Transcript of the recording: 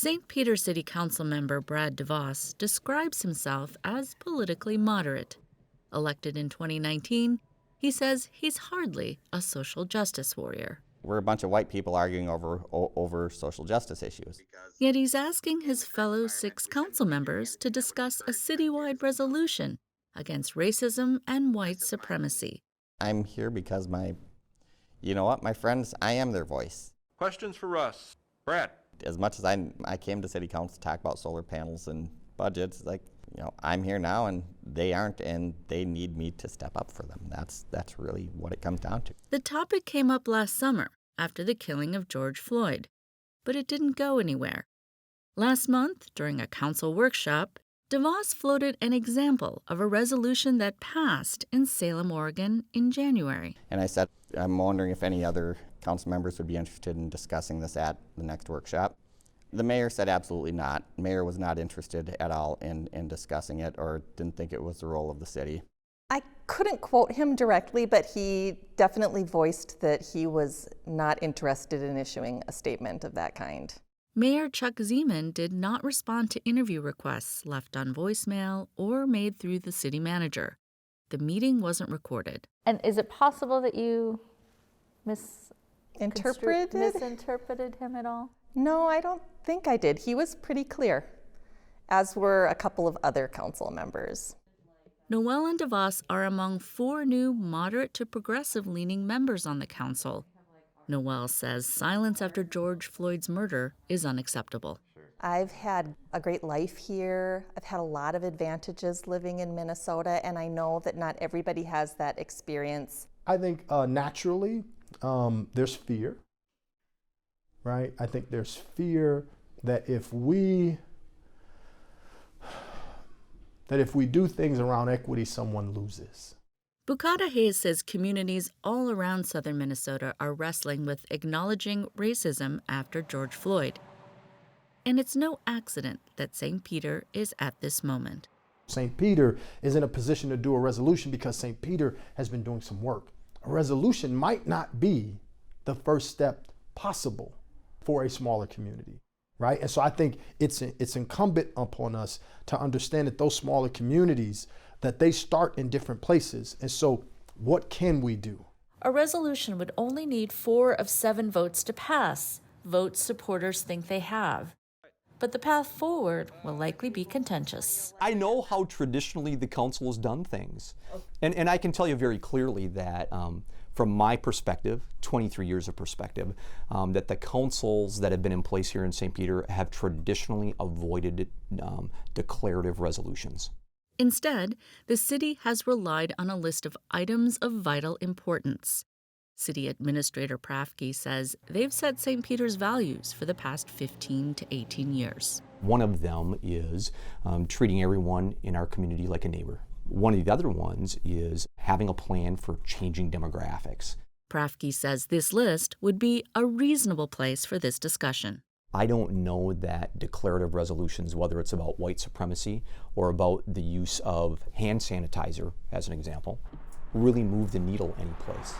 St. Peter City Council member Brad DeVos describes himself as politically moderate. Elected in 2019, he says he's hardly a social justice warrior. We're a bunch of white people arguing over social justice issues. Yet he's asking his fellow 6 council members to discuss a citywide resolution against racism and white supremacy. I'm here because my friends, I am their voice. Questions for Russ? Brad? As much as I came to City Council to talk about solar panels and budgets, I'm here now and they aren't, and they need me to step up for them. That's really what it comes down to. The topic came up last summer after the killing of George Floyd, but it didn't go anywhere. Last month, during a council workshop, DeVos floated an example of a resolution that passed in Salem, Oregon in January. And I said, I'm wondering if any other council members would be interested in discussing this at the next workshop. The mayor said absolutely not. The mayor was not interested at all in discussing it, or didn't think it was the role of the city. I couldn't quote him directly, but he definitely voiced that he was not interested in issuing a statement of that kind. Mayor Chuck Zeman did not respond to interview requests left on voicemail or made through the city manager. The meeting wasn't recorded. And is it possible that you misinterpreted him at all? No, I don't think I did. He was pretty clear, as were a couple of other council members. Noel and DeVos are among 4 new moderate to progressive-leaning members on the council. Noel says silence after George Floyd's murder is unacceptable. I've had a great life here. I've had a lot of advantages living in Minnesota, and I know that not everybody has that experience. I think naturally there's fear, right? I think there's fear that if we do things around equity, someone loses. Bukata Hayes says communities all around southern Minnesota are wrestling with acknowledging racism after George Floyd. And it's no accident that St. Peter is at this moment. St. Peter is in a position to do a resolution because St. Peter has been doing some work. A resolution might not be the first step possible for a smaller community, right? And so I think it's incumbent upon us to understand that those smaller communities, that they start in different places. And so what can we do? A resolution would only need 4 of 7 votes to pass, votes supporters think they have. But the path forward will likely be contentious. I know how traditionally the council has done things. And I can tell you very clearly that from my perspective, 23 years of perspective, that the councils that have been in place here in St. Peter have traditionally avoided declarative resolutions. Instead, the city has relied on a list of items of vital importance. City Administrator Prafke says they've set St. Peter's values for the past 15 to 18 years. One of them is treating everyone in our community like a neighbor. One of the other ones is having a plan for changing demographics. Prafke says this list would be a reasonable place for this discussion. I don't know that declarative resolutions, whether it's about white supremacy or about the use of hand sanitizer, as an example, really move the needle anyplace.